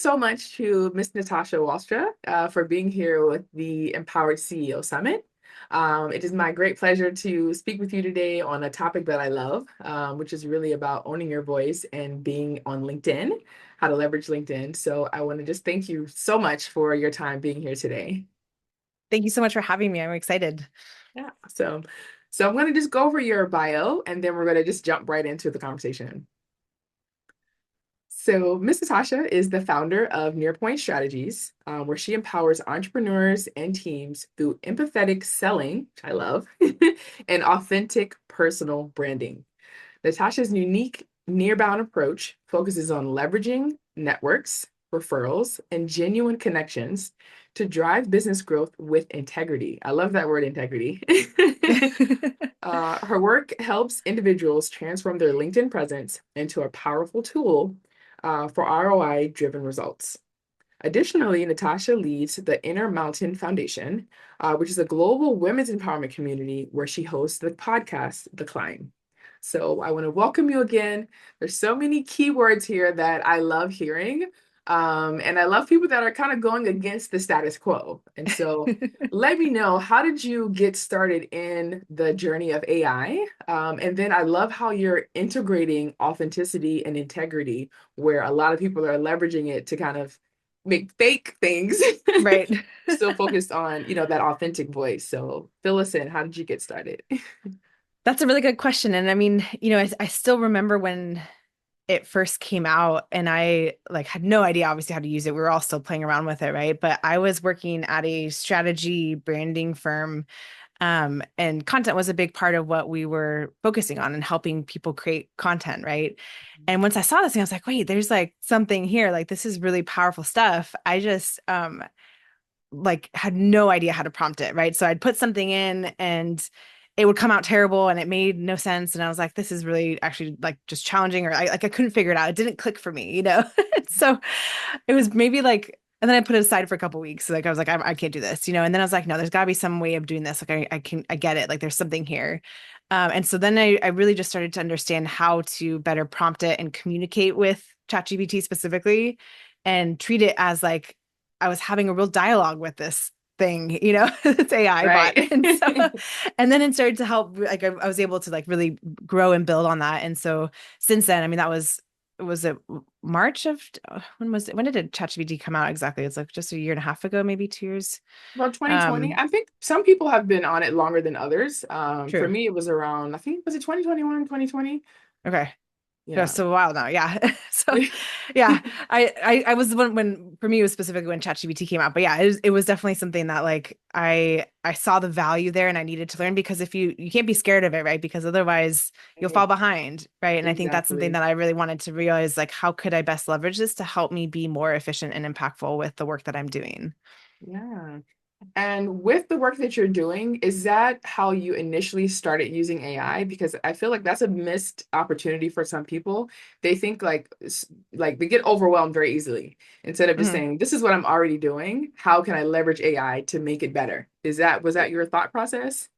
so much to Miss Natasha Walstra for being here with the Empowered CEO Summit. It is my great pleasure to speak with you today on a topic that I love, which is really about owning your voice and being on LinkedIn, how to leverage LinkedIn. So I want to just thank you so much for your time being here today. Thank you so much for having me. I'm excited. Yeah, so I'm going to just go over your bio and then we're going to just jump right into the conversation. So, Miss Natasha is the founder of Nearpoint Strategies, where she empowers entrepreneurs and teams through empathetic selling, which I love, and authentic personal branding. Natasha's unique nearbound approach focuses on leveraging networks, referrals, and genuine connections to drive business growth with integrity. I love that word, integrity. Her work helps individuals transform their LinkedIn presence into a powerful tool for ROI-driven results. Additionally, Natasha leads the Inner Mountain Foundation, which is a global women's empowerment community where she hosts the podcast, The Climb. So I want to welcome you again. There's so many keywords here that I love hearing. And I love people that are kind of going against the status quo. And so let me know, how did you get started in the journey of AI? And then I love how you're integrating authenticity and integrity, where a lot of people are leveraging it to kind of make fake things, Right. still focused on, that authentic voice. So fill us in. How did you get started? That's a really good question. And I mean, I still remember when it first came out and I had no idea obviously how to use it. We were all still playing around with it, right? But I was working at a strategy branding firm. And content was a big part of what we were focusing on and helping people create content, right? And once I saw this thing, I was like, wait, there's something here. This is really powerful stuff. I just had no idea how to prompt it, right? So I'd put something in and it would come out terrible and it made no sense. And I was like, this is really actually just challenging, or I couldn't figure it out. It didn't click for me. So it was maybe and then I put it aside for a couple of weeks. So I was like, I can't do this, and then I was like, no, there's gotta be some way of doing this. I get it. There's something here. And so then I really just started to understand how to better prompt it and communicate with ChatGPT specifically and treat it as I was having a real dialogue with this thing, it's AI bot. Right. And then it started to help, I was able to really grow and build on that. And so since then, I mean, was it March of, when did ChatGPT come out exactly? It's just a year and a half ago, maybe 2 years. Well, 2020. I think some people have been on it longer than others. For True. me, it was around, I think, was it 2021, 2020? Okay. Yeah, Yeah. so a while now. Yeah. So yeah, I was the one when, for me, it was specifically when ChatGPT came out. But yeah, it was definitely something that I saw the value there and I needed to learn, because if you can't be scared of it, right? Because otherwise you'll fall Right. behind, right? And I think that's something Exactly. that I really wanted to realize, how could I best leverage this to help me be more efficient and impactful with the work that I'm doing? Yeah. And with the work that you're doing, is that how you initially started using AI? Because I feel like that's a missed opportunity for some people. They think like they get overwhelmed very easily. Instead of just Mhm. saying, this is what I'm already doing, how can I leverage AI to make it better? Was that your thought process?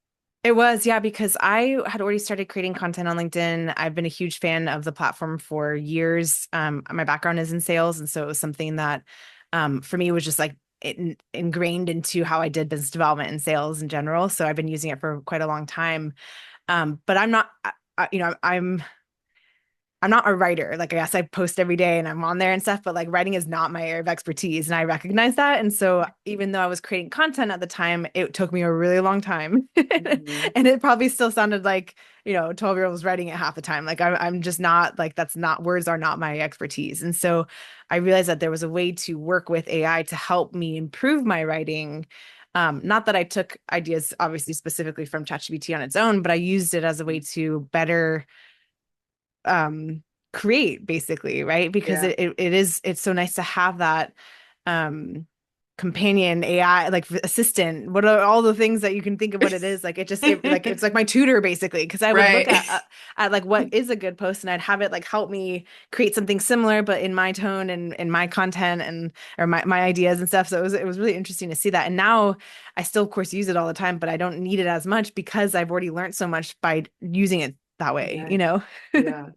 It was, yeah, because I had already started creating content on LinkedIn. I've been a huge fan of the platform for years. My background is in sales, and so it was something that, for me, was just ingrained into how I did business development and sales in general. So I've been using it for quite a long time. But I'm not, I'm not a writer. I guess I post every day and I'm on there and stuff, but writing is not my area of expertise. And I recognize that. And so even though I was creating content at the time, it took me a really long time. Mhm. And it probably still sounded like, 12-year-olds writing it half the time. I'm just not that's not, words are not my expertise. And so I realized that there was a way to work with AI to help me improve my writing. Not that I took ideas obviously specifically from ChatGPT on its own, but I used it as a way to better um create, basically, right? Because Yeah. it's so nice to have that um companion AI, assistant, what are all the things that you can think of what it is. It's like my tutor, basically, because I would look Right. at what is a good post, and I'd have it help me create something similar but in my tone and in my content, and or my ideas and stuff. So it was really interesting to see that. And now I still of course use it all the time, but I don't need it as much because I've already learned so much by using it that way, Right. you know? Yeah.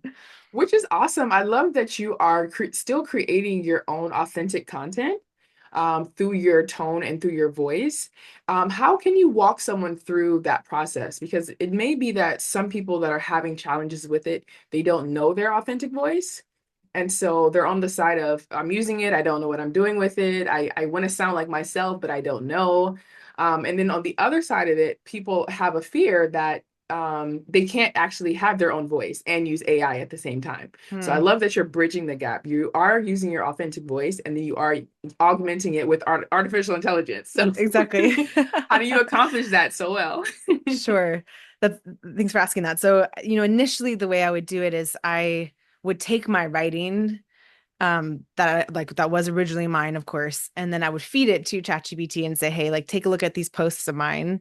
Which is awesome. I love that you are still creating your own authentic content through your tone and through your voice. How can you walk someone through that process? Because it may be that some people that are having challenges with it, they don't know their authentic voice. And so they're on the side of, I'm using it, I don't know what I'm doing with it. I want to sound like myself, but I don't know. And then on the other side of it, people have a fear that they can't actually have their own voice and use AI at the same time. So I Hmm. love that you're bridging the gap. You are using your authentic voice and then you are augmenting it with artificial intelligence. So Exactly. how do you accomplish that so well? Sure. That's Thanks for asking that. So, initially the way I would do it is I would take my writing that was originally mine, of course, and then I would feed it to ChatGPT and say, "Hey, like take a look at these posts of mine.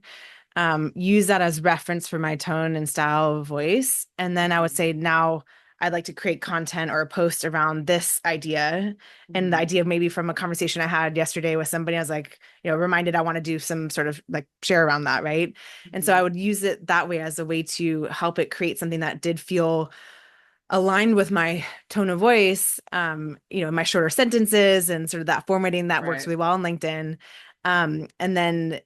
Use that as reference for my tone and style of voice." And then I would Mhm, say, "Now I'd like to create content or a post around this idea." And the mhm, idea maybe from a conversation I had yesterday with somebody, I was like, reminded I want to do some sort of like share around that, right? And so I mhm. would use it that way as a way to help it create something that did feel aligned with my tone of voice, my shorter sentences and sort of that formatting that works Right, really well on LinkedIn. And then,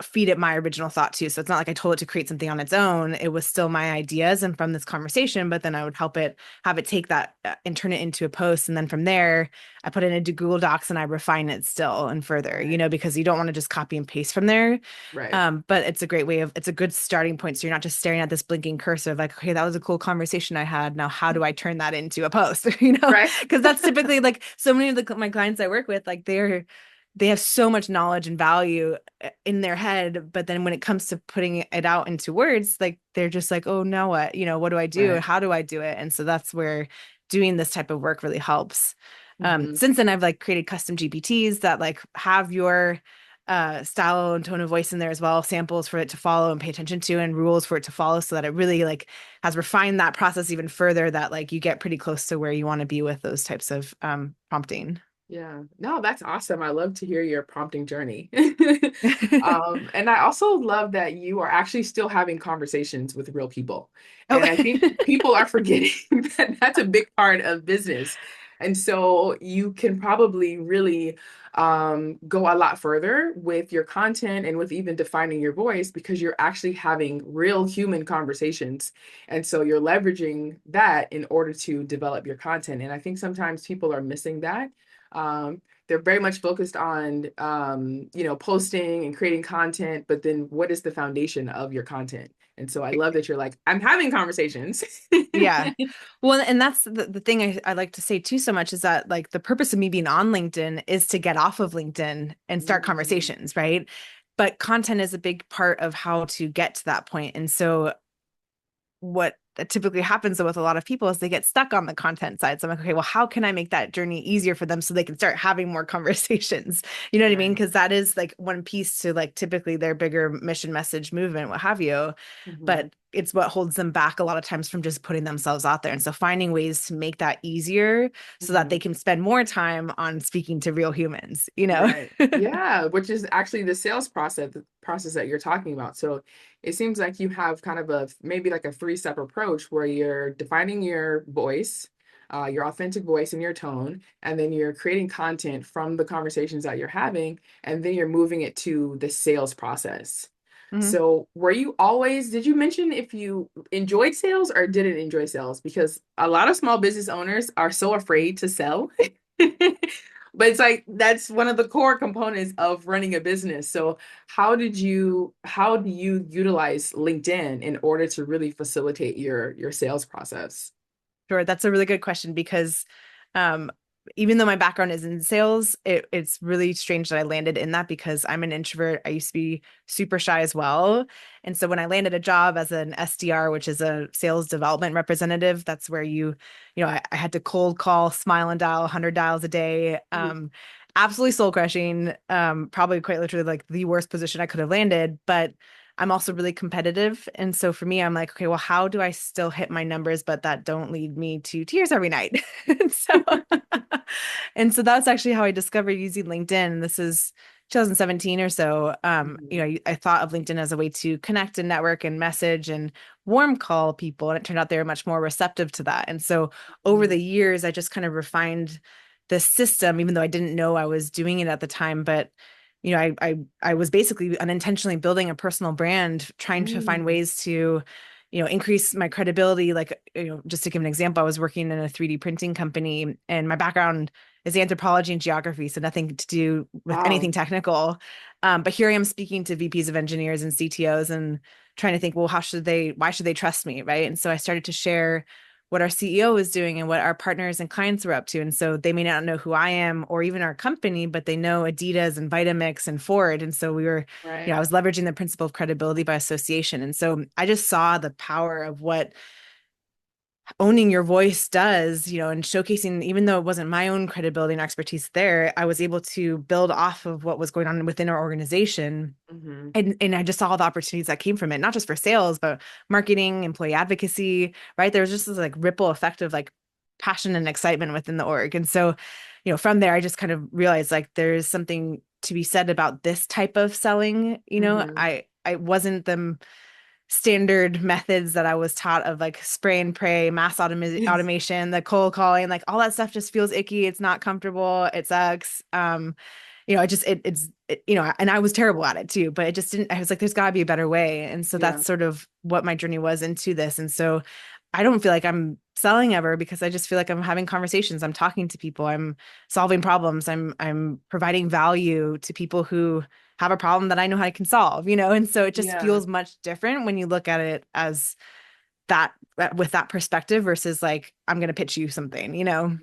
feed it my original thought too. So it's not like I told it to create something on its own. It was still my ideas and from this conversation, but then I would have it take that and turn it into a post. And then from there, I put it into Google Docs and I refine it still and further, right, because you don't want to just copy and paste from there. right. But it's a good starting point. So you're not just staring at this blinking cursor of like, okay, that was a cool conversation I had. Now, how do I turn that into a post? Right. Because that's typically like so many of my clients I work with, like they have so much knowledge and value in their head, but then when it comes to putting it out into words, like they're just like, oh, now what? What do I do? Right. How do I do it? And so that's where doing this type of work really helps. Mhm. Since then, I've like created custom GPTs that like have your style and tone of voice in there as well, samples for it to follow and pay attention to, and rules for it to follow, so that it really like has refined that process even further. That like you get pretty close to where you want to be with those types of prompting. Yeah. No, that's awesome. I love to hear your prompting journey. And I also love that you are actually still having conversations with real people. Oh, And I think people are forgetting that that's a big part of business. And so you can probably really go a lot further with your content and with even defining your voice because you're actually having real human conversations. And so you're leveraging that in order to develop your content. And I think sometimes people are missing that. They're very much focused on posting and creating content, but then what is the foundation of your content? And so I love that you're like, I'm having conversations. yeah. Well, and that's the thing I like to say too so much is that like the purpose of me being on LinkedIn is to get off of LinkedIn and start Mm, conversations, right? But content is a big part of how to get to that point. And so what typically happens with a lot of people is they get stuck on the content side. So I'm like, okay, well, how can I make that journey easier for them so they can start having more conversations? You know what I mean? right. Because that is like one piece to like typically their bigger mission, message, movement, what have you. Mhm, But it's what holds them back a lot of times from just putting themselves out there. And so finding ways to make that easier so that they mhm. can spend more time on speaking to real humans, you know? Right. Yeah, which is actually the sales process that you're talking about. So it seems like you have kind of a maybe like a three-step approach where you're defining your voice, your authentic voice and your tone, and then you're creating content from the conversations that you're having, and then you're moving it to the sales process. Mhm. So did you mention if you enjoyed sales or didn't enjoy sales? Because a lot of small business owners are so afraid to sell. But it's like that's one of the core components of running a business. So how do you utilize LinkedIn in order to really facilitate your sales process? Sure, that's a really good question because um, even though my background is in sales, it's really strange that I landed in that because I'm an introvert. I used to be super shy as well. And so when I landed a job as an SDR, which is a sales development representative, that's where I had to cold call, smile and dial 100 dials a day. Absolutely soul crushing. Probably quite literally like the worst position I could have landed, but I'm also really competitive. And so for me, I'm like, okay, well, how do I still hit my numbers, but that don't lead me to tears every night? And so, and so that's actually how I discovered using LinkedIn. This is, 2017 or so, Mhm. I thought of LinkedIn as a way to connect and network and message and warm call people. And it turned out they were much more receptive to that. And so over Mhm. the years, I just kind of refined this system, even though I didn't know I was doing it at the time. But, I was basically unintentionally building a personal brand, trying to find Mm. ways to, increase my credibility. Like, just to give an example, I was working in a 3D printing company, and my background is anthropology and geography, so nothing to do with anything Wow. technical. But here I am speaking to VPs of engineers and CTOs and trying to think, well, why should they trust me? Right. And so I started to share what our CEO was doing and what our partners and clients were up to. And so they may not know who I am or even our company, but they know Adidas and Vitamix and Ford. And so Right. I was leveraging the principle of credibility by association. And so I just saw the power of what owning your voice does, and showcasing, even though it wasn't my own credibility and expertise there, I was able to build off of what was going on within our organization. Mhm. And I just saw all the opportunities that came from it, not just for sales, but marketing, employee advocacy, right? There was just this like ripple effect of like passion and excitement within the org. And so, from there, I just kind of realized like there's something to be said about this type of selling. Mhm. I wasn't the standard methods that I was taught of like spray and pray, automation, the cold calling, like all that stuff just feels icky. It's not comfortable. It sucks. It just and I was terrible at it too, but it just didn't. I was like, there's got to be a better way, and so Yeah. that's sort of what my journey was into this. And so I don't feel like I'm selling ever because I just feel like I'm having conversations. I'm talking to people. I'm solving problems. I'm providing value to people who have a problem that I know how I can solve, and so it just Yeah. feels much different when you look at it as that with that perspective versus like I'm going to pitch you something.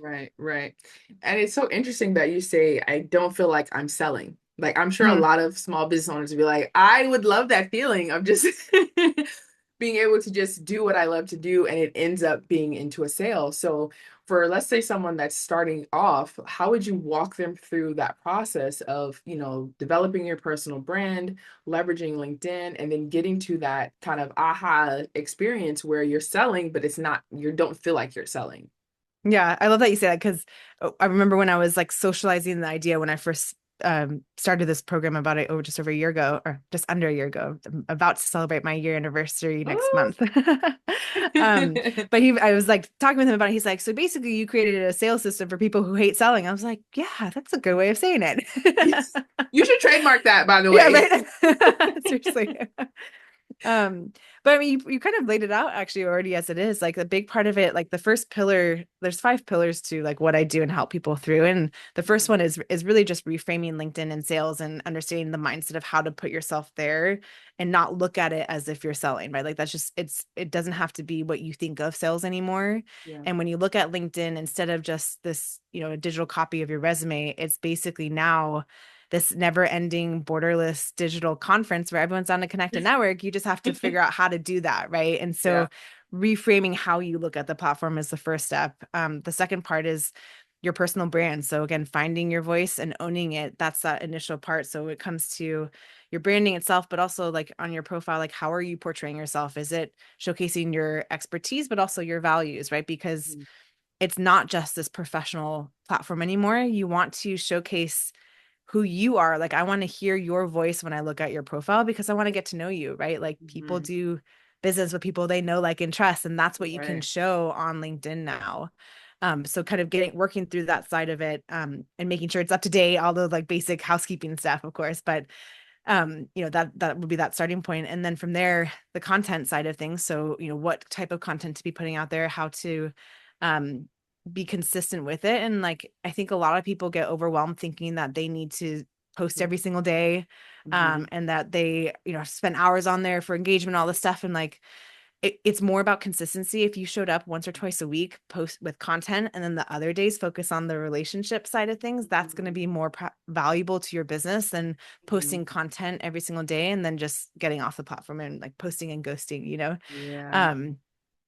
Right, right. And it's so interesting that you say, I don't feel like I'm selling. Like, I'm sure a Mhm. lot of small business owners would be like, I would love that feeling of just being able to just do what I love to do, and it ends up being into a sale. So, for let's say someone that's starting off, how would you walk them through that process of, developing your personal brand, leveraging LinkedIn, and then getting to that kind of aha experience where you're selling, but it's not, you don't feel like you're selling? Yeah, I love that you say that because I remember when I was like socializing the idea when I first started this program about it over just over a year ago, or just under a year ago. I'm about to celebrate my year anniversary next Oh. month. But I was like talking with him about it. He's like, so basically, you created a sales system for people who hate selling. I was like, yeah, that's a good way of saying it. Yes. You should trademark that, by the Yeah, way. right. Seriously. Um, but I mean, you kind of laid it out actually already as it is. Like a big part of it, like the first pillar, there's 5 pillars to like what I do and help people through. And the first Mhm. one is really just reframing LinkedIn and sales and understanding the mindset of how to put yourself there and not look at it as if you're selling, right? Like that's just it doesn't have to be what you think of sales anymore. Yeah. And when you look at LinkedIn, instead of just this, a digital copy of your resume, it's basically now this never ending borderless digital conference where everyone's on a connected network. You just have to figure out how to do that. Right. And Yeah. so reframing how you look at the platform is the first step. The second part is your personal brand. So again, finding your voice and owning it. That's that initial part. So it comes to your branding itself, but also like on your profile, like how are you portraying yourself? Is it showcasing your expertise, but also your values, right? Because Mhm. it's not just this professional platform anymore. You want to showcase who you are. Like, I want to hear your voice when I look at your profile because I want to get to know you, right? Like, people Mhm. do business with people they know, like, and trust. And that's what you can Right. show on LinkedIn now. So kind of working through that side of it, and making sure it's up to date, all the like basic housekeeping stuff, of course. But that would be that starting point. And then from there, the content side of things. So, what type of content to be putting out there, how to um be consistent with it. And like I think a lot of people get overwhelmed thinking that they need to post Yeah. every single day, Mhm. and that they, spend hours on there for engagement, all this stuff. And like it's more about consistency. If you showed up once or twice a week, post with content, and then the other days focus on the relationship side of things, that's going to Mhm. be more valuable to your business than Mhm. posting content every single day and then just getting off the platform and like posting and ghosting. Yeah. Um,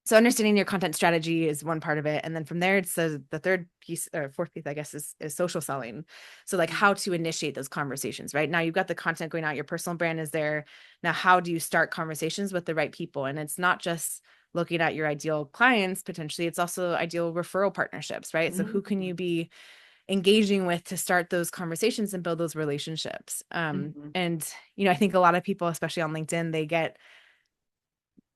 so understanding your content strategy is one part of it. And then from there, it's the third piece or fourth piece, I guess, is social selling. So like Mhm. how to initiate those conversations, right? Now you've got the content going out, your personal brand is there. Now, how do you start conversations with the right people? And it's not just looking at your ideal clients, potentially, it's also ideal referral partnerships, right? So who can you Mhm. be engaging with to start those conversations and build those relationships. Mhm. And I think a lot of people, especially on LinkedIn,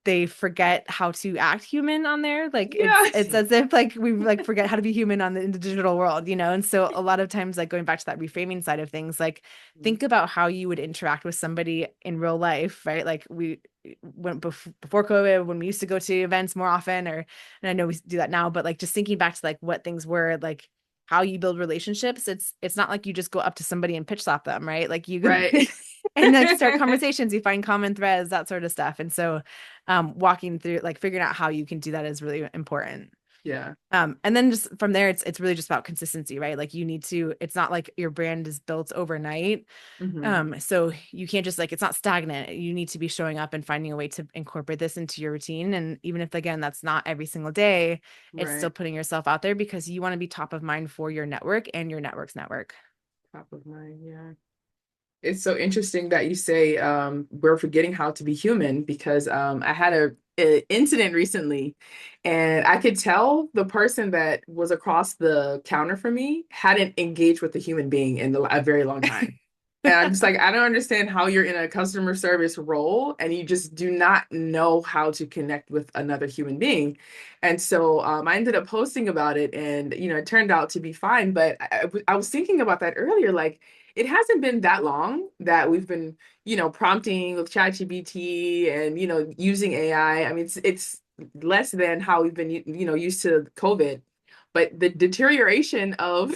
they forget how to act human on there. Like Yeah. it's as if like we like forget how to be human in the digital world, and so a lot of times, like going back to that reframing side of things, like think about how you would interact with somebody in real life, right? Like we went before COVID, when we used to go to events more often, and I know we do that now, but like just thinking back to like what things were like, how you build relationships. It's not like you just go up to somebody and pitch slap them, right? Like you go Right. and like start conversations, you find common threads, that sort of stuff. And so walking through, like figuring out how you can do that is really important. Yeah. And then just from there, it's really just about consistency, right? Like you need to, it's not like your brand is built overnight. Hmm. So you can't just like, it's not stagnant. You need to be showing up and finding a way to incorporate this into your routine. And even if, again, that's not every single day, it's still Right. putting yourself out there because you want to be top of mind for your network and your network's network. Top of mind. Yeah. It's so interesting that you say we're forgetting how to be human because I had a incident recently and I could tell the person that was across the counter from me hadn't engaged with a human being in a very long time. And I'm just like, I don't understand how you're in a customer service role and you just do not know how to connect with another human being. And so I ended up posting about it and, it turned out to be fine. But I was thinking about that earlier, like, it hasn't been that long that we've been, prompting with ChatGPT and, using AI. I mean, it's less than how we've been, used to COVID. But the deterioration of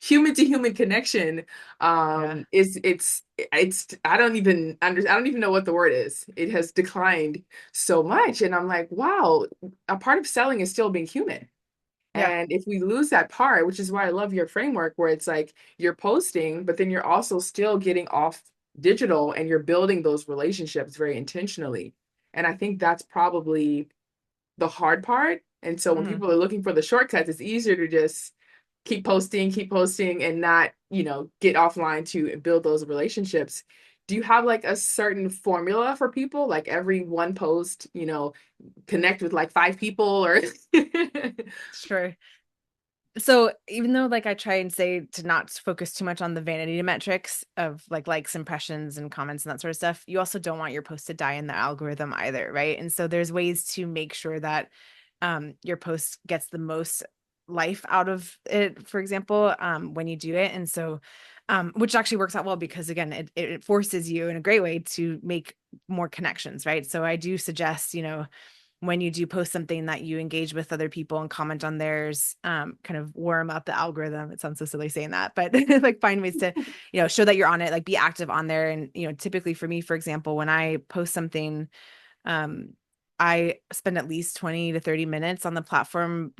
human to human connection Yeah. is it's I don't even know what the word is. It has declined so much. And I'm like, wow, a part of selling is still being human. Yeah. And if we lose that part, which is why I love your framework, where it's like you're posting, but then you're also still getting off digital and you're building those relationships very intentionally. And I think that's probably the hard part. And so when Mhm. people are looking for the shortcuts, it's easier to just keep posting and not, get offline to build those relationships. Do you have like a certain formula for people? Like every one post, connect with like five people or Sure. So even though like I try and say to not focus too much on the vanity metrics of like likes, impressions, and comments and that sort of stuff, you also don't want your post to die in the algorithm either, right? And so there's ways to make sure that your post gets the most life out of it, for example, when you do it. And so which actually works out well because again, it forces you in a great way to make more connections, right? So I do suggest, when you do post something that you engage with other people and comment on theirs, kind of warm up the algorithm. It sounds so silly saying that, but like find ways to, show that you're on it, like be active on there. And, typically for me, for example, when I post something, um, I spend at least 20 to 30 minutes on the platform,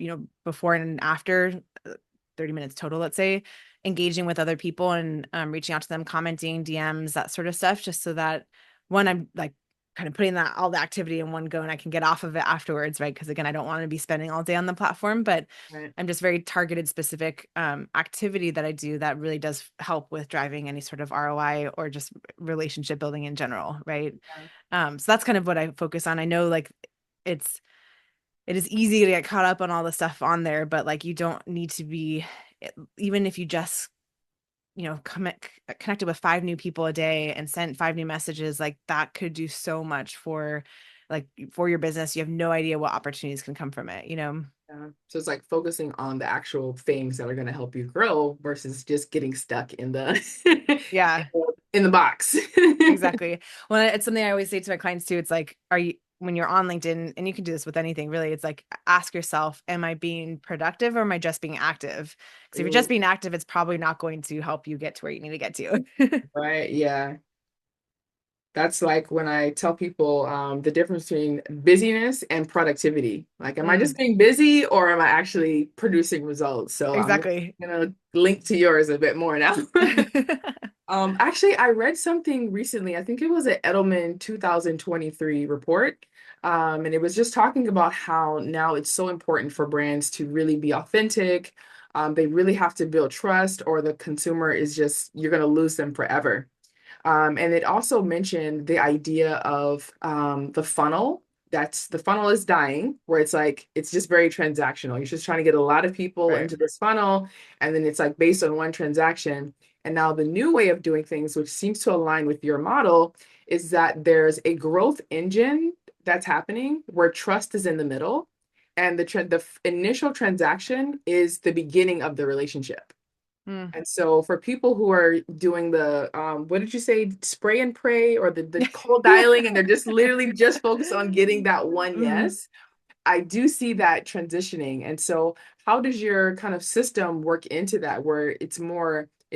before and after 30 minutes total, let's say, engaging with other people and reaching out to them, commenting, DMs, that sort of stuff, just so that one, I'm like kind of putting that all the activity in one go and I can get off of it afterwards, right? Because again, I don't want to be spending all day on the platform, but Right. I'm just very targeted, specific activity that I do that really does help with driving any sort of ROI or just relationship building in general, right? Yeah. So that's kind of what I focus on. I know like it's it is easy to get caught up on all the stuff on there, but like you don't need to be, even if you just connected with five new people a day and sent five new messages, like that could do so much for your business. You have no idea what opportunities can come from it. Yeah. So it's like focusing on the actual things that are going to help you grow versus just getting stuck in the Yeah, in the box. exactly. Well, it's something I always say to my clients too. It's like, are you, when you're on LinkedIn, and you can do this with anything really, it's like, ask yourself, am I being productive or am I just being active? Because if you're just Ooh, being active, it's probably not going to help you get to where you need to get to. right. Yeah. That's like when I tell people the difference between busyness and productivity. Like, am I just Mm, being busy or am I actually producing results? So I'm exactly. gonna link to yours a bit more now. Actually, I read something recently. I think it was an Edelman 2023 report. And it was just talking about how now it's so important for brands to really be authentic. They really have to build trust, or the consumer is just, you're going to lose them forever. And it also mentioned the idea of the funnel that's the funnel is dying, where it's like it's just very transactional. You're just trying to get a lot of people Right. into this funnel, and then it's like based on one transaction. And now the new way of doing things, which seems to align with your model, is that there's a growth engine that's happening where trust is in the middle, and the initial transaction is the beginning of the relationship. Mm. And so for people who are doing the what did you say, spray and pray, or the cold dialing, and they're just literally just focused on getting that one Mhm. yes, I do see that transitioning. And so how does your kind of system work into that, where it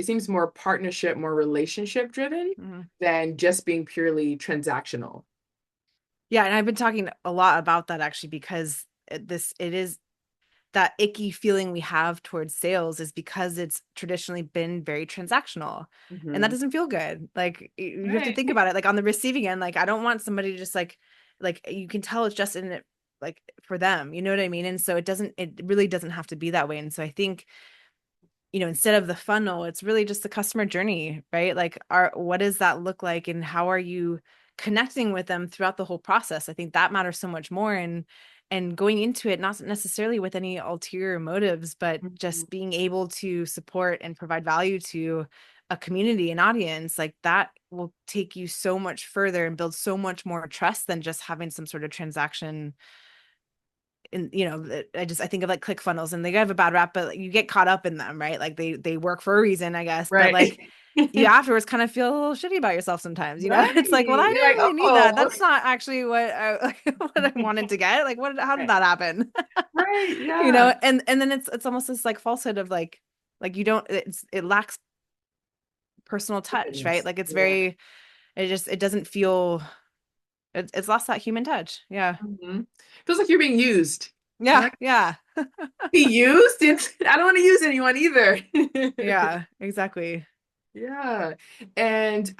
seems more partnership, more relationship driven Mhm. than just being purely transactional? Yeah, and I've been talking a lot about that actually because it is that icky feeling we have towards sales is because it's traditionally been very transactional, and that Hmm. doesn't feel good. Like you have to Right. think about it, like on the receiving end, like I don't want somebody to just like you can tell it's just in it like for them, you know what I mean? And so it really doesn't have to be that way. And so I think, instead of the funnel, it's really just the customer journey, right? Like what does that look like and how are you connecting with them throughout the whole process? I think that matters so much more, and going into it not necessarily with any ulterior motives, but Mhm. just being able to support and provide value to a community, an audience, like that will take you so much further and build so much more trust than just having some sort of transaction. And I think of like ClickFunnels, and they have a bad rap, but like, you get caught up in them, right? Like they work for a reason, I guess. But Right. like you afterwards kind of feel a little shitty about yourself sometimes, Right. It's like, well, I You're like, didn't really need that. oh, That's not actually what what I wanted to get. Like how did right. that happen? Right. Yeah. And then it's almost this like falsehood of like you don't it lacks personal touch, right? Humans. Like it's Yeah. very it doesn't feel it's lost that human touch. Yeah. Hmm. Feels like you're being used. You're Yeah. like, Yeah. be used? I don't want to use anyone either. Yeah, exactly. Yeah. And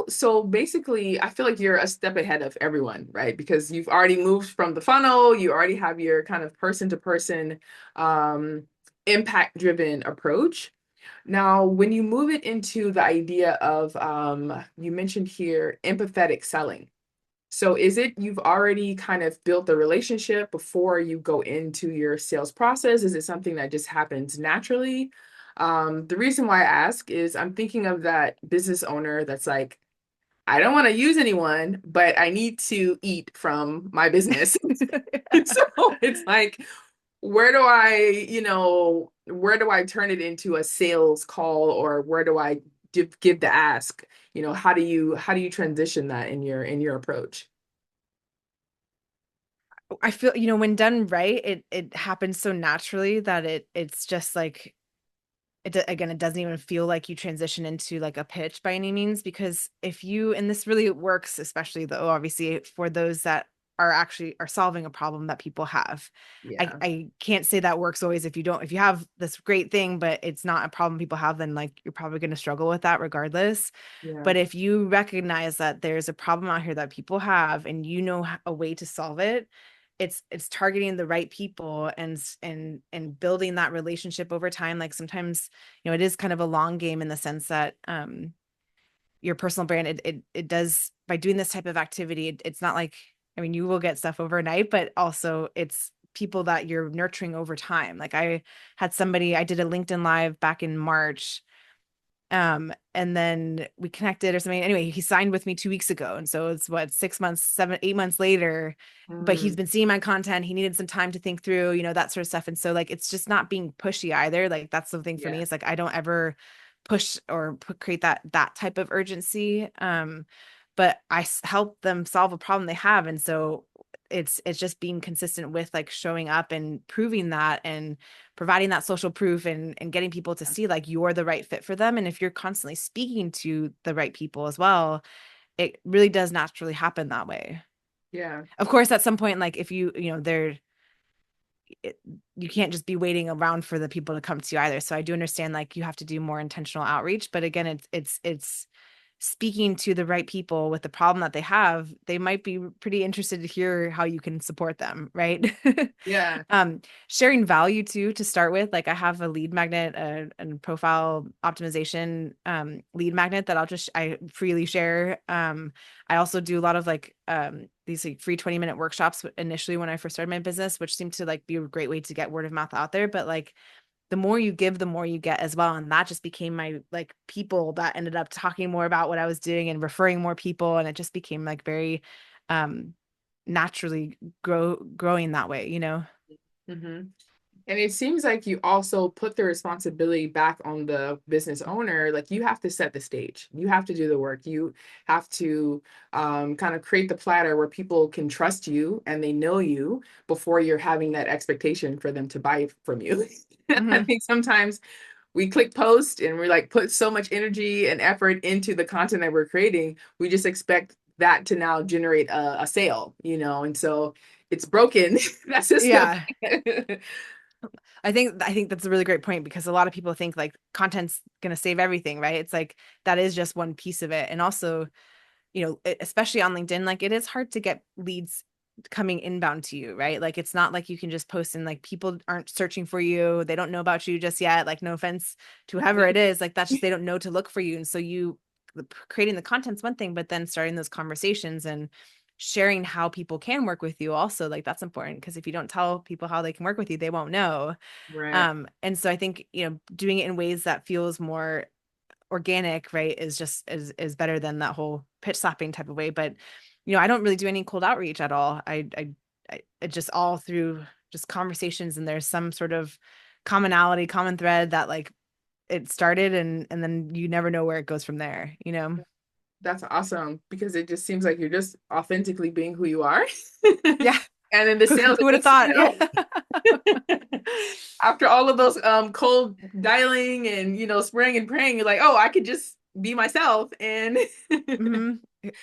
so basically, I feel like you're a step ahead of everyone, right? Because you've already moved from the funnel, you already have your kind of person to person, um, impact driven approach. Now, when you move it into the idea of, you mentioned here, empathetic selling. So is it you've already kind of built the relationship before you go into your sales process? Is it something that just happens naturally? The reason why I ask is I'm thinking of that business owner that's like, I don't want to use anyone, but I need to eat from my business. So it's like, where do I turn it into a sales call, or where do I give the ask? How do you transition that in your approach? I feel, when done right, it happens so naturally that it's just like again, it doesn't even feel like you transition into like a pitch by any means, because if you, and this really works, especially though, obviously for those that are solving a problem that people have. I, Yeah. I can't say that works always. If you have this great thing, but it's not a problem people have, then like you're probably going to struggle with that regardless. Yeah. But if you recognize that there's a problem out here that people have and a way to solve it, it's targeting the right people and building that relationship over time. Like sometimes, it is kind of a long game in the sense that your personal brand, it does, by doing this type of activity, it's not like, I mean, you will get stuff overnight, but also it's people that you're nurturing over time. Like I did a LinkedIn live back in March, and then we connected or something. Anyway, he signed with me 2 weeks ago. And so it's what, 6 months, 7, 8 months later, but he's Mm, been seeing my content. He needed some time to think through, that sort of stuff. And so like, it's just not being pushy either. Like that's the thing for me. yeah. It's like, I don't ever push or create that type of urgency. But help them solve a problem they have. And so it's just being consistent with like showing up and proving that and providing that social proof and getting people to see like you're the right fit for them. And if you're constantly speaking to the right people as well, it really does naturally happen that way. Yeah. Of course, at some point, like if they're it, you can't just be waiting around for the people to come to you either. So I do understand like you have to do more intentional outreach, but again, it's speaking to the right people with the problem that they have, they might be pretty interested to hear how you can support them, right? Yeah. Sharing value too, to start with. Like I have a lead magnet and profile optimization lead magnet that I freely share. I also do a lot of like these like free 20-minute workshops initially when I first started my business, which seemed to like be a great way to get word of mouth out there. But like the more you give, the more you get as well. And that just became my like people that ended up talking more about what I was doing and referring more people. And it just became like very naturally growing that way, you know? Hmm. And it seems like you also put the responsibility back on the business owner. Like you have to set the stage. You have to do the work. You have to kind of create the platter where people can trust you and they know you before you're having that expectation for them to buy from you. I Hmm. think sometimes we click post and we're like put so much energy and effort into the content that we're creating. We just expect that to now generate a sale, and so it's broken that system. Yeah. I think that's a really great point because a lot of people think like content's going to save everything, right? It's like that is just one piece of it. And also, especially on LinkedIn, like it is hard to get leads coming inbound to you, right? Like it's not like you can just post and like people aren't searching for you. They don't know about you just yet. Like no offense to whoever it is, like that's just they don't know to look for you. And so creating the content's one thing, but then starting those conversations and sharing how people can work with you also, like that's important because if you don't tell people how they can work with you, they won't know. Right. And so I think, doing it in ways that feels more organic, right, is just is better than that whole pitch slapping type of way. But I don't really do any cold outreach at all. I just all through just conversations, and there's some sort of commonality, common thread that like it started, and then you never know where it goes from there, That's awesome because it just seems like you're just authentically being who you are. Yeah. And then the who, sales, who it would have just, thought? Yeah. after all of those cold dialing and spraying and praying, you're like, oh, I could just be myself. And Hmm.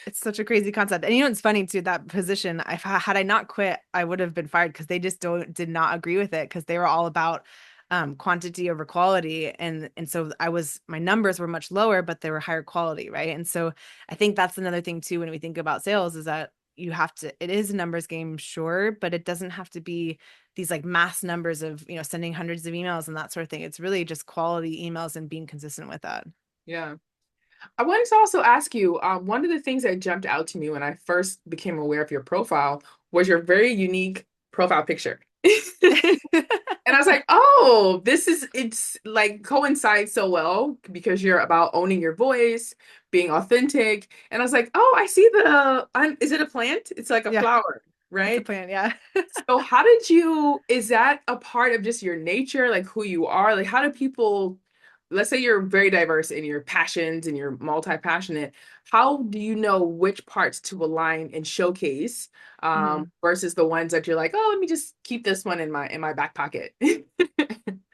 It's such a crazy concept. And it's funny too, that position, if had I not quit, I would have been fired because they just did not agree with it because they were all about quantity over quality. And so my numbers were much lower, but they were higher quality, right? And so I think that's another thing too when we think about sales is that it is a numbers game, sure, but it doesn't have to be these like mass numbers of, sending hundreds of emails and that sort of thing. It's really just quality emails and being consistent with that. yeah. I wanted to also ask you, one of the things that jumped out to me when I first became aware of your profile was your very unique profile picture. And I was like, oh, it's like coincides so well because you're about owning your voice, being authentic. And I was like, oh, I see is it a plant? It's like a Yeah, flower, it's a right? plan. Yeah. So is that a part of just your nature, like who you are? Like how do people, let's say you're very diverse in your passions and you're multi-passionate, how do you know which parts to align and showcase Mhm. versus the ones that you're like, oh, let me just keep this one in my back pocket.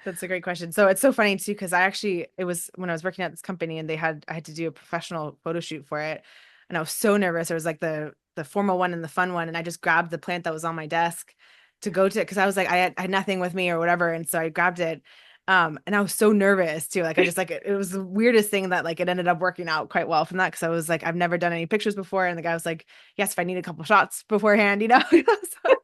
That's a great question. So it's so funny too, because it was when I was working at this company and I had to do a professional photo shoot for it. And I was so nervous. There was like the formal one and the fun one. And I just grabbed the plant that was on my desk to go to it because I was like, I had nothing with me or whatever. And so I grabbed it. And I was so nervous too. Like I just like it was the weirdest thing that like it ended up working out quite well from that because I was like, I've never done any pictures before. And the guy was like, yes, if I need a couple shots beforehand, So,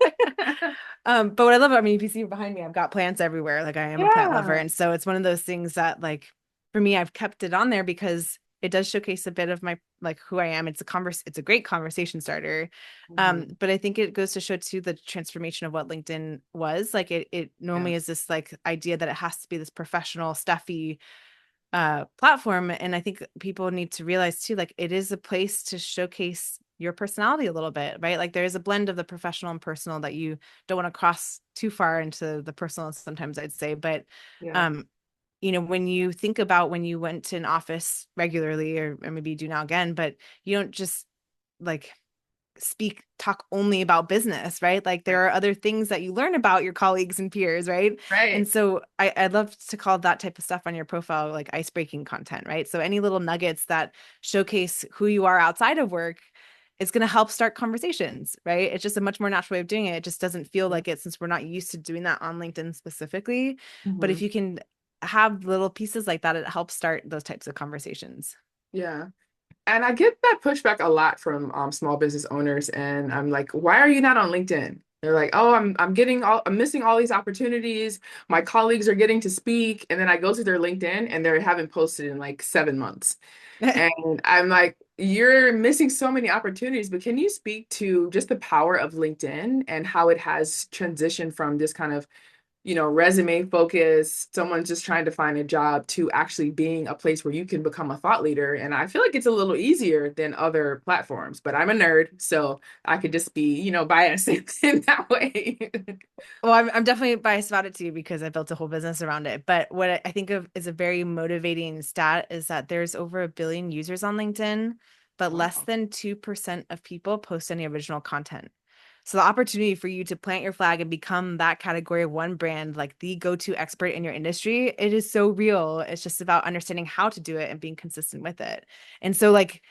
but what I love, I mean, if you see behind me, I've got plants everywhere. Like I am a plant lover. Yeah. And so it's one of those things that like for me, I've kept it on there because it does showcase a bit of my like who I am. It's a great conversation starter. Mhm. But I think it goes to show too the transformation of what LinkedIn was. Like it Yeah. normally is this like idea that it has to be this professional, stuffy platform. And I think people need to realize too, like it is a place to showcase your personality a little bit, right? Like there is a blend of the professional and personal that you don't want to cross too far into the personal sometimes I'd say. But Yeah. um, when you think about when you went to an office regularly, or maybe you do now again, but you don't just like talk only about business, right? Like Right. there are other things that you learn about your colleagues and peers, right? And Right. so I'd love to call that type of stuff on your profile like ice breaking content, right? So any little nuggets that showcase who you are outside of work is going to help start conversations, right? It's just a much more natural way of doing it. It just doesn't feel like it since we're not used to doing that on LinkedIn specifically. But if Mhm. you can have little pieces like that, it helps start those types of conversations. Yeah. And I get that pushback a lot from small business owners, and I'm like, why are you not on LinkedIn? They're like, oh, I'm missing all these opportunities. My colleagues are getting to speak, and then I go to their LinkedIn, and they haven't posted in like 7 months. And I'm like, you're missing so many opportunities, but can you speak to just the power of LinkedIn and how it has transitioned from this kind of resume focus, someone just trying to find a job to actually being a place where you can become a thought leader. And I feel like it's a little easier than other platforms, but I'm a nerd, so I could just be, biased in that way. Well, I'm definitely biased about it too because I built a whole business around it. But what I think of is a very motivating stat is that there's over 1 billion users on LinkedIn, but less Wow. than 2% of people post any original content. So the opportunity for you to plant your flag and become that category one brand, like the go-to expert in your industry, it is so real. It's just about understanding how to do it and being consistent with it. And so like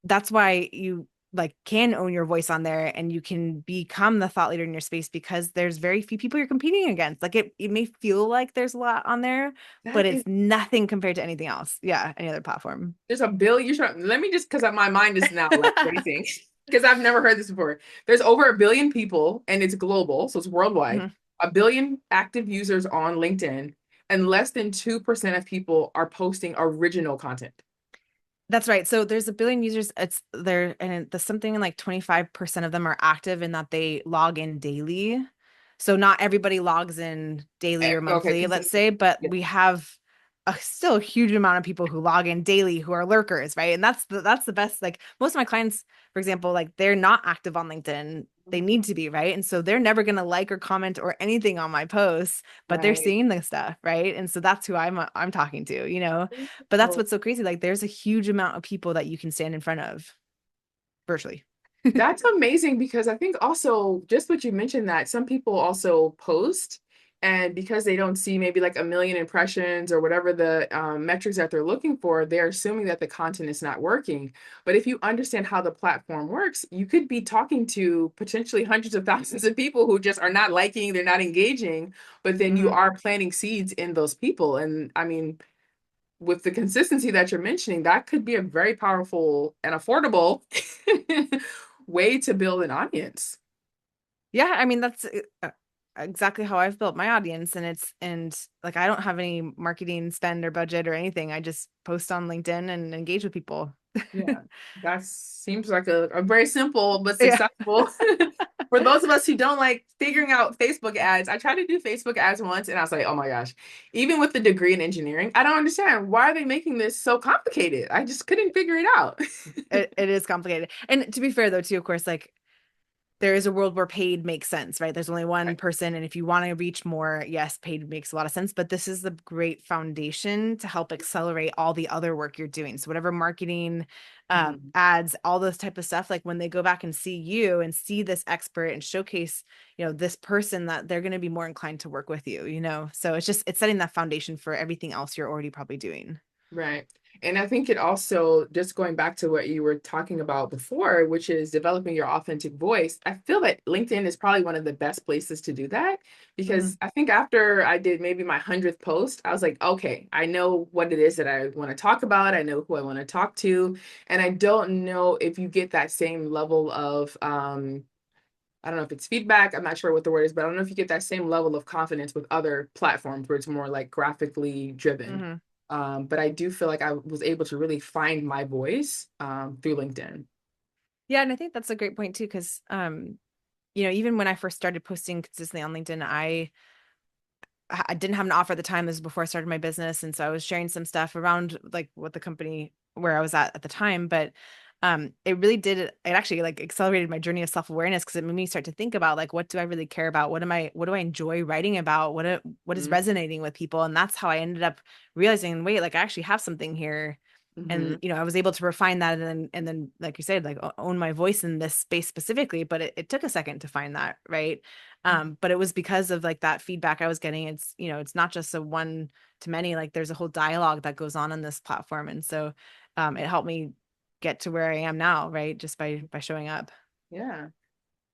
that's why you like can own your voice on there and you can become the thought leader in your space because there's very few people you're competing against. Like it may feel like there's a lot on there, but That is, it's nothing compared to anything else. Yeah, any other platform. there's a billion. Let me just, because my mind is now like racing, because I've never heard this before. There's over 1 billion people, and it's global, so it's worldwide. Mhm. 1 billion active users on LinkedIn, and less than 2% of people are posting original content. That's right. So there's 1 billion users. It's there, and the something like 25% of them are active in that they log in daily. So not everybody logs in daily or Okay, monthly, let's consistent. say, but Yeah. we have a still a huge amount of people who log in daily who are lurkers, right? And that's the best. Like most of my clients, for example, like they're not active on LinkedIn. They need to be, right? And so they're never going to like or comment or anything on my posts, but they're Right. seeing the stuff, right? And so that's who I'm talking to, you know? But that's Oh, what's so crazy. Like there's a huge amount of people that you can stand in front of virtually. that's amazing, because I think also just what you mentioned, that some people also post, and because they don't see maybe like 1 million impressions or whatever the metrics that they're looking for, they're assuming that the content is not working. But if you understand how the platform works, you could be talking to potentially hundreds of thousands of people who just are not liking, they're not engaging, but then you Mhm. are planting seeds in those people. And I mean, with the consistency that you're mentioning, that could be a very powerful and affordable way to build an audience. Yeah, I mean that's exactly how I've built my audience and like I don't have any marketing spend or budget or anything. I just post on LinkedIn and engage with people. Yeah, that seems like a very simple but Yeah. successful. For those of us who don't like figuring out Facebook ads, I tried to do Facebook ads once, and I was like, oh my gosh, even with the degree in engineering, I don't understand. Why are they making this so complicated? I just couldn't figure it out. It is complicated. And to be fair though, too, of course, like there is a world where paid makes sense, right? There's only one Right. person. And if you want to reach more, yes, paid makes a lot of sense. But this is the great foundation to help accelerate all the other work you're doing. So whatever marketing, Mhm. ads, all those type of stuff, like when they go back and see you and see this expert and showcase, this person that they're going to be more inclined to work with you, So it's setting that foundation for everything else you're already probably doing. Right. And I think it also, just going back to what you were talking about before, which is developing your authentic voice, I feel that LinkedIn is probably one of the best places to do that, Mhm. because I think after I did maybe my 100th post, I was like, okay, I know what it is that I want to talk about. I know who I want to talk to. And I don't know if you get that same level of, I don't know if it's feedback. I'm not sure what the word is, but I don't know if you get that same level of confidence with other platforms where it's more like graphically driven. Mhm. But I do feel like I was able to really find my voice through LinkedIn. Yeah, and I think that's a great point too, because even when I first started posting consistently on LinkedIn, I didn't have an offer at the time. This was before I started my business. And so I was sharing some stuff around like what the company where I was at the time. But it really it actually like accelerated my journey of self-awareness because it made me start to think about like what do I really care about? What do I enjoy writing about? What is Mm-hmm. resonating with people? And that's how I ended up realizing, wait, like I actually have something here. And Mm-hmm. I was able to refine that and then like you said, like own my voice in this space specifically, but it took a second to find that, right? But it was because of like that feedback I was getting. It's not just a one to many, like there's a whole dialogue that goes on this platform. And so it helped me get to where I am now, right? Just by showing up. Yeah.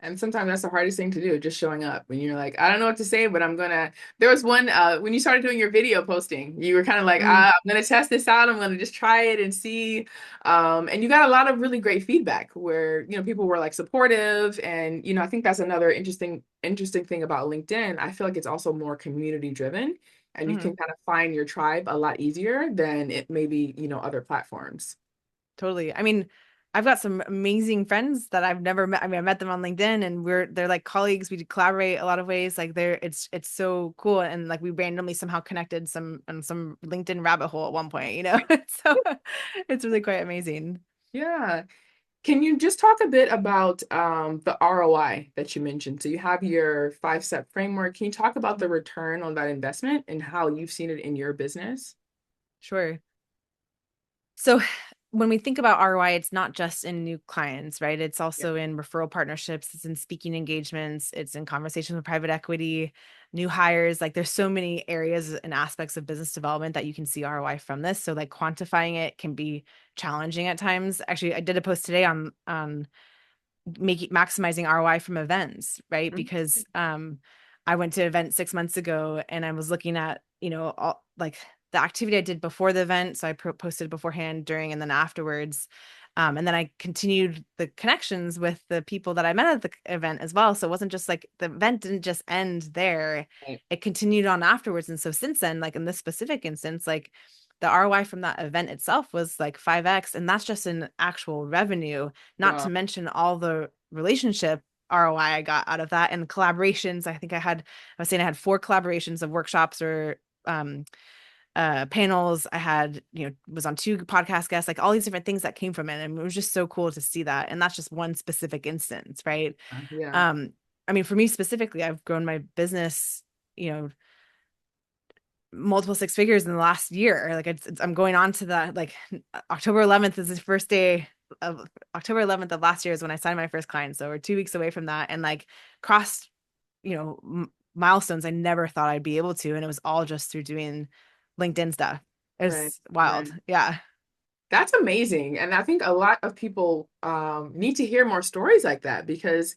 And sometimes that's the hardest thing to do, just showing up when you're like, I don't know what to say, but I'm gonna. There was one when you started doing your video posting, you were kind of like, Mm, I'm gonna test this out. I'm gonna just try it and see. And you got a lot of really great feedback where, people were like supportive. And, I think that's another interesting thing about LinkedIn. I feel like it's also more community driven and you mhm. can kind of find your tribe a lot easier than it maybe, other platforms. Totally. I mean, I've got some amazing friends that I've never met. I mean, I met them on LinkedIn and they're like colleagues. We collaborate a lot of ways. Like it's so cool. And like we randomly somehow connected on some LinkedIn rabbit hole at one point, you know? So it's really quite amazing. Yeah. Can you just talk a bit about the ROI that you mentioned? So you have your 5-step framework. Can you talk about the return on that investment and how you've seen it in your business? Sure. So when we think about ROI, it's not just in new clients, right? It's Yeah. also in referral partnerships, it's in speaking engagements, it's in conversations with private equity, new hires. Like there's so many areas and aspects of business development that you can see ROI from this. So like quantifying it can be challenging at times. Actually, I did a post today on making maximizing ROI from events, right? Mhm. Because I went to an event 6 months ago and I was looking at, all like the activity I did before the event. So I posted beforehand, during, and then afterwards. And then I continued the connections with the people that I met at the event as well. So it wasn't just like the event didn't just end there. Right. It continued on afterwards. And so since then, like in this specific instance, like the ROI from that event itself was like 5x. And that's just in actual revenue, not to Wow. mention all the relationship ROI I got out of that and collaborations. I was saying I had 4 collaborations of workshops or um, panels. I had, was on 2 podcast guests, like all these different things that came from it. And it was just so cool to see that. And that's just one specific instance, right? Yeah. Um, I mean, for me specifically, I've grown my business, you know, multiple 6 figures in the last year. Like I'm going on to the like October 11th is the first day of October 11th of last year is when I signed my first client. So we're 2 weeks away from that and like crossed, milestones I never thought I'd be able to. And it was all just through doing LinkedIn stuff. Right. It's wild. Right. Yeah. That's amazing. And I think a lot of people need to hear more stories like that because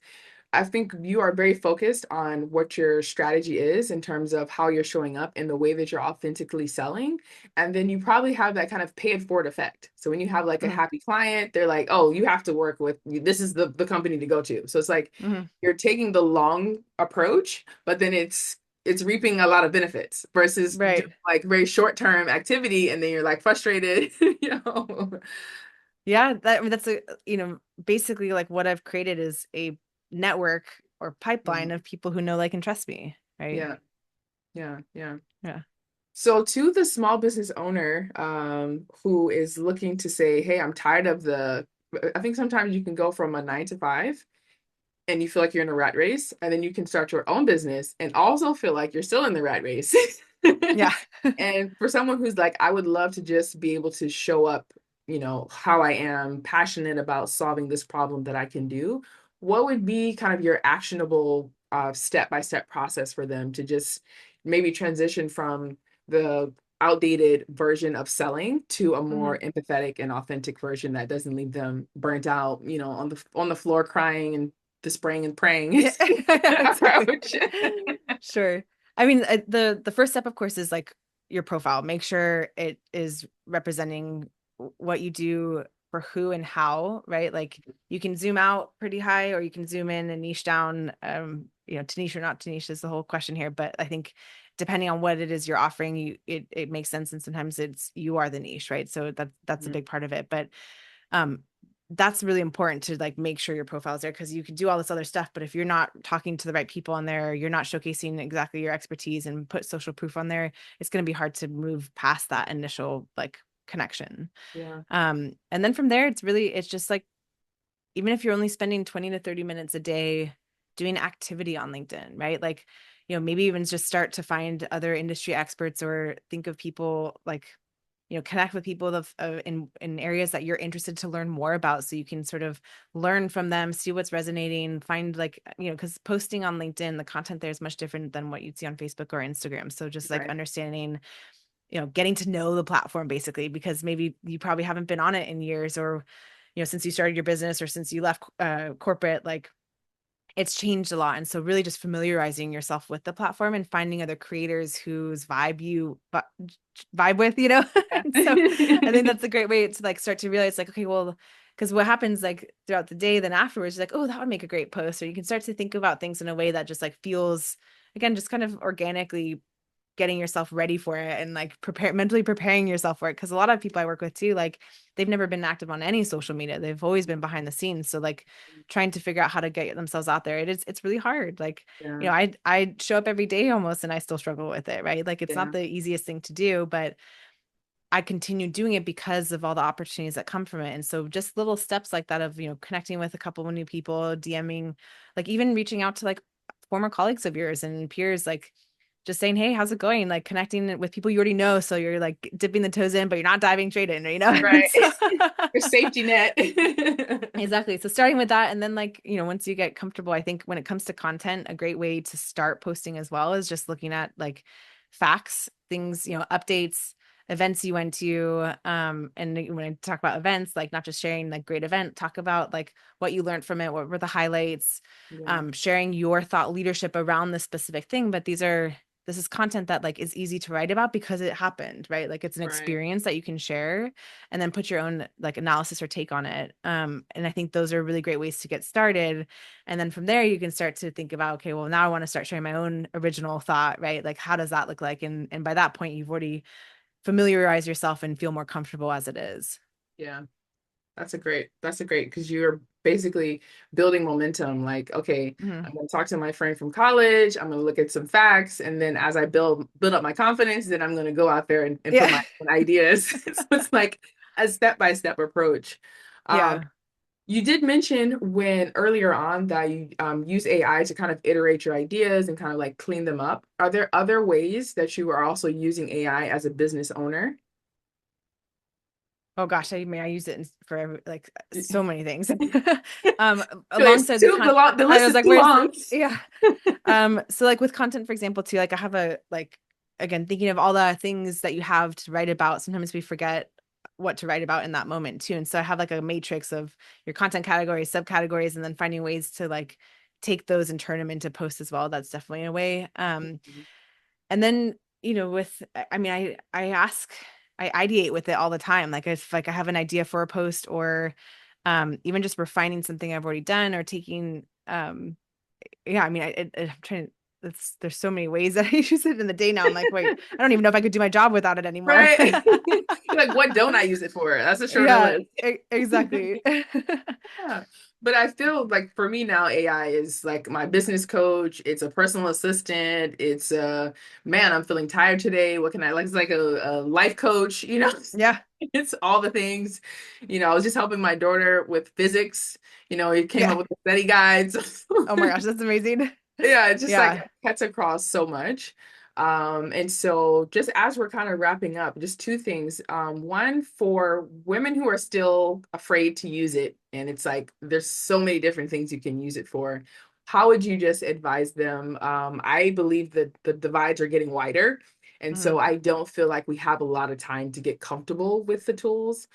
I think you are very focused on what your strategy is in terms of how you're showing up and the way that you're authentically selling. And then you probably have that kind of pay it forward effect. So when you have like a Hmm. happy client, they're like, oh, you have to work with, this is the company to go to. So it's like Hmm. you're taking the long approach, but then it's reaping a lot of benefits versus doing Right. like very short term activity and then you're like frustrated, you know. Yeah. That's basically like what I've created is a network or pipeline Mhm. of people who know, like, and trust me. Right. Yeah, yeah, yeah. Yeah. So to the small business owner who is looking to say, hey, I'm tired of I think sometimes you can go from a 9 to 5 and you feel like you're in a rat race, and then you can start your own business and also feel like you're still in the rat race. Yeah. And for someone who's like, I would love to just be able to show up, how I am passionate about solving this problem that I can do, what would be kind of your actionable step-by-step process for them to just maybe transition from the outdated version of selling to a Hmm. more empathetic and authentic version that doesn't leave them burnt out, on the floor crying and the spraying and praying Yeah, exactly. approach. Sure. I mean, the first step, of course, is like your profile. Make sure it is representing what you do for who and how, right? Like you can zoom out pretty high or you can zoom in and niche down. To niche or not to niche is the whole question here. But I think depending on what it is you're offering, it makes sense. And sometimes you are the niche, right? So that's a Mhm. big part of it. But um that's really important to like make sure your profile's there because you can do all this other stuff, but if you're not talking to the right people on there, you're not showcasing exactly your expertise and put social proof on there, it's going to be hard to move past that initial like connection. Yeah. And then from there, it's just like even if you're only spending 20 to 30 minutes a day doing activity on LinkedIn, right? Like, maybe even just start to find other industry experts or think of people like, connect with people in areas that you're interested to learn more about so you can sort of learn from them, see what's resonating, find like, because posting on LinkedIn, the content there is much different than what you'd see on Facebook or Instagram. So just like Right. understanding, getting to know the platform basically, because maybe you probably haven't been on it in years or, since you started your business or since you left corporate, like it's changed a lot. And so really just familiarizing yourself with the platform and finding other creators whose vibe with, you know? And so I think Yeah. that's a great way to like start to realize like, okay, well, because what happens like throughout the day, then afterwards, you're like, oh, that would make a great post. Or you can start to think about things in a way that just like feels, again, just kind of organically getting yourself ready for it and like mentally preparing yourself for it. Cause a lot of people I work with too, like they've never been active on any social media. They've always been behind the scenes. So like trying to figure out how to get themselves out there, it's really hard. Like, you Yeah. know, I show up every day almost and I still struggle with it, right? Like it's not Yeah. the easiest thing to do, but I continue doing it because of all the opportunities that come from it. And so just little steps like that of, you know, connecting with a couple of new people, DMing, like even reaching out to like former colleagues of yours and peers, like just saying, hey, how's it going? Like connecting with people you already know. So you're like dipping the toes in, but you're not diving straight in, you know? And Right. so Your safety net. exactly. So starting with that, and then like, you know, once you get comfortable, I think when it comes to content, a great way to start posting as well is just looking at like facts, things, you know, updates, events you went to. And when I talk about events, like not just sharing like great event, talk about like what you learned from it, what were the highlights, Yeah. sharing your thought leadership around this specific thing. But this is content that like is easy to write about because it happened, right? Like it's an Right. experience that you can share and then put your own like analysis or take on it. And I think those are really great ways to get started. And then from there, you can start to think about, okay, well, now I want to start sharing my own original thought, right? Like, how does that look like? And by that point, you've already familiarized yourself and feel more comfortable as it is. Yeah. That's a great because you're basically building momentum. Like, okay, Mhm. I'm gonna talk to my friend from college, I'm gonna look at some facts, and then as I build up my confidence, then I'm gonna go out there and put Yeah. my own ideas. So it's like a step-by-step approach. Um, Yeah. you did mention when earlier on that you use AI to kind of iterate your ideas and kind of like clean them up. Are there other ways that you are also using AI as a business owner? Oh gosh, I mean, I use it for like so many things. It's Alongside too the I list was is like, too where's long. yeah. So like with content, for example, too, like I have a like again thinking of all the things that you have to write about. Sometimes we forget what to write about in that moment too. And so I have like a matrix of your content categories, subcategories, and then finding ways to like take those and turn them into posts as well. That's definitely a way. And then, you know, with I mean, I ideate with it all the time. Like if like I have an idea for a post or even just refining something I've already done or taking yeah, I mean, I'm trying to, there's so many ways that I use it in the day now. I'm like, wait, I don't even know if I could do my job without it anymore. Right? Like, what don't I use it for? That's a shorter Yeah, list. exactly. Yeah. But I feel like for me now, AI is like my business coach. It's a personal assistant. It's man, I'm feeling tired today. What can I like? It's like a life coach, you know? Yeah, It's all the things. You know, I was just helping my daughter with physics. You know, it came up yeah. with the study guides. Oh my gosh, that's amazing. Yeah, it's just like Yeah. cuts across so much. And so just as we're kind of wrapping up, just two things. One for women who are still afraid to use it, and it's like there's so many different things you can use it for. How would you just advise them? I believe that the divides are getting wider. And Mhm. so I don't feel like we have a lot of time to get comfortable with the tools.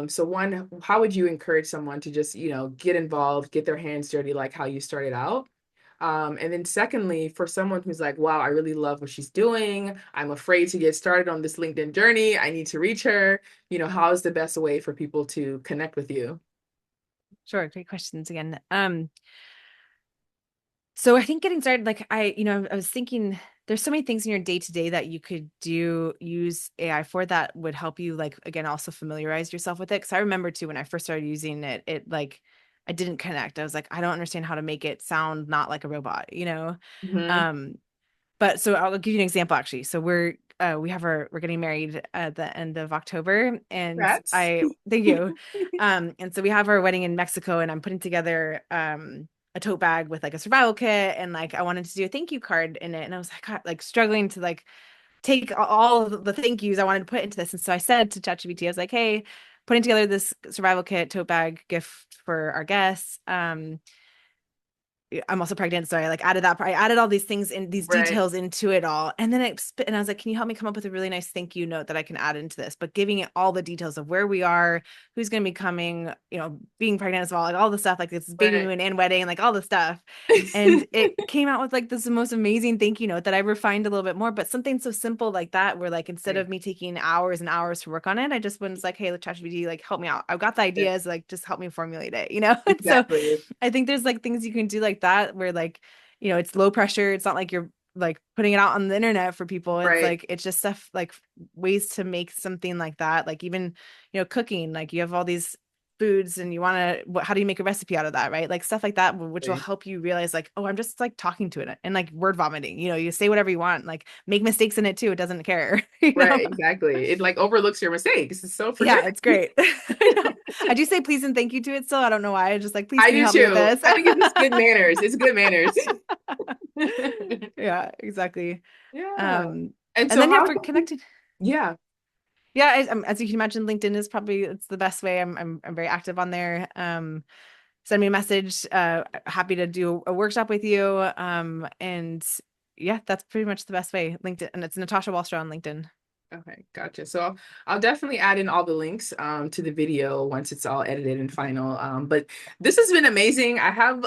So one, how would you encourage someone to just, you know, get involved, get their hands dirty like how you started out? And then secondly, for someone who's like, wow, I really love what she's doing. I'm afraid to get started on this LinkedIn journey. I need to reach her. You know, how is the best way for people to connect with you? Sure. Great questions again. So I think getting started, like you know, I was thinking there's so many things in your day to day that you could use AI for that would help you, like, again, also familiarize yourself with it. Cause I remember too, when I first started using it, it like, I didn't connect. I was like, I don't understand how to make it sound not like a robot, you know? Hmm. Um, but so I'll give you an example actually. So we're getting married at the end of October and Congrats. thank you. And so we have our wedding in Mexico and I'm putting together a tote bag with like a survival kit and like I wanted to do a thank you card in it and I was like God, like struggling to like take all of the thank yous I wanted to put into this. And so I said to ChatGPT, I was like, hey, putting together this survival kit tote bag gift for our guests. I'm also pregnant, so I like added that part. I added all these things in these Right. details into it all. And then and I was like, can you help me come up with a really nice thank you note that I can add into this? But giving it all the details of where we are, who's going to be coming, being pregnant as well, like all the stuff, like it's baby Right. moon and wedding, like all the stuff. And it came out with like this most amazing thank you note that I refined a little bit more. But something so simple like that, where like instead Right. of me taking hours and hours to work on it, I just was like, hey, ChatGPT, like help me out. I've got the Yeah, ideas, like just help me formulate it, you know? So exactly. I think there's like things you can do like that where like, it's low pressure. It's not like you're like putting it out on the internet for people. It's Right. like it's just stuff like ways to make something like that. Like even, cooking, like you have all these foods and you want to how do you make a recipe out of that, right? Like stuff like that which will Right. help you realize like, oh, I'm just like talking to it and like word vomiting. You say whatever you want, like make mistakes in it too. It doesn't care, you know? Right, exactly. It like overlooks your mistakes. It's so Yeah, forgiving. it's great. I know. I do say please and thank you to it still. I don't know why. I just like, please, I can you do help me with too. this? I think it's just good manners. It's good manners. Yeah, exactly. Yeah. Um, And and so then yeah, how, for connecting. yeah. Yeah, as you can imagine, LinkedIn is probably it's the best way. I'm very active on there. Send me a message. Happy to do a workshop with you. And yeah, that's pretty much the best way. LinkedIn, and it's Natasha Walstra on LinkedIn. Okay, gotcha. So I'll definitely add in all the links to the video once it's all edited and final. But this has been amazing. I have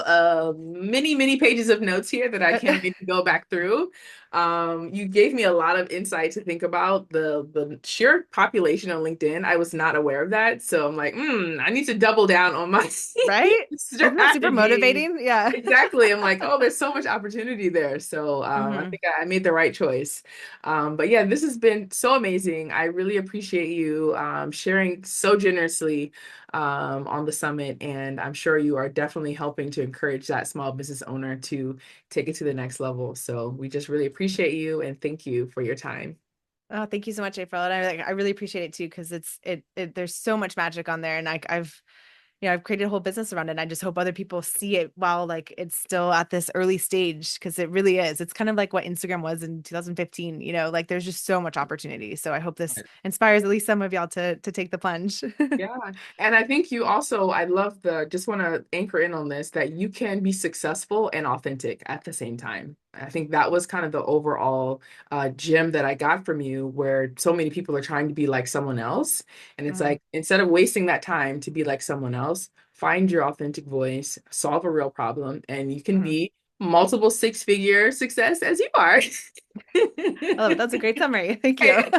many, many pages of notes here that I can't wait to go back through. You gave me a lot of insight to think about the sheer population on LinkedIn. I was not aware of that. So I'm like, I need to double down on my Right? Isn't that super strategy. motivating? Yeah. Exactly. I'm like, oh, there's so much opportunity there. So I Hmm. think I made the right choice. But yeah, this has been so amazing. I really appreciate you sharing so generously on the summit. And I'm sure you are definitely helping to encourage that small business owner to take it to the next level. So we just really appreciate you and thank you for your time. Oh, thank you so much, April. And I really appreciate it too, because there's so much magic on there. And like I've created a whole business around it. And I just hope other people see it while like it's still at this early stage, because it really is. It's kind of like what Instagram was in 2015, like there's just so much opportunity. So I hope this inspires at least some of y'all to take the plunge. Yeah. And I think you also, I love just want to anchor in on this, that you can be successful and authentic at the same time. I think that was kind of the overall gem that I got from you, where so many people are trying to be like someone else. And it's Mhm. like, instead of wasting that time to be like someone else, find your authentic voice, solve a real problem, and you can Mhm. be multiple six-figure success as you are. I love it. That's a great summary. Thank you. Right.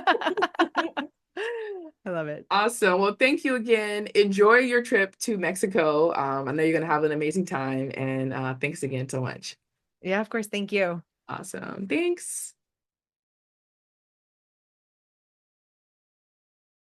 I love it. Awesome. Well, thank you again. Enjoy your trip to Mexico. I know you're going to have an amazing time. And thanks again so much. Yeah, of course. Thank you. Awesome. Thanks.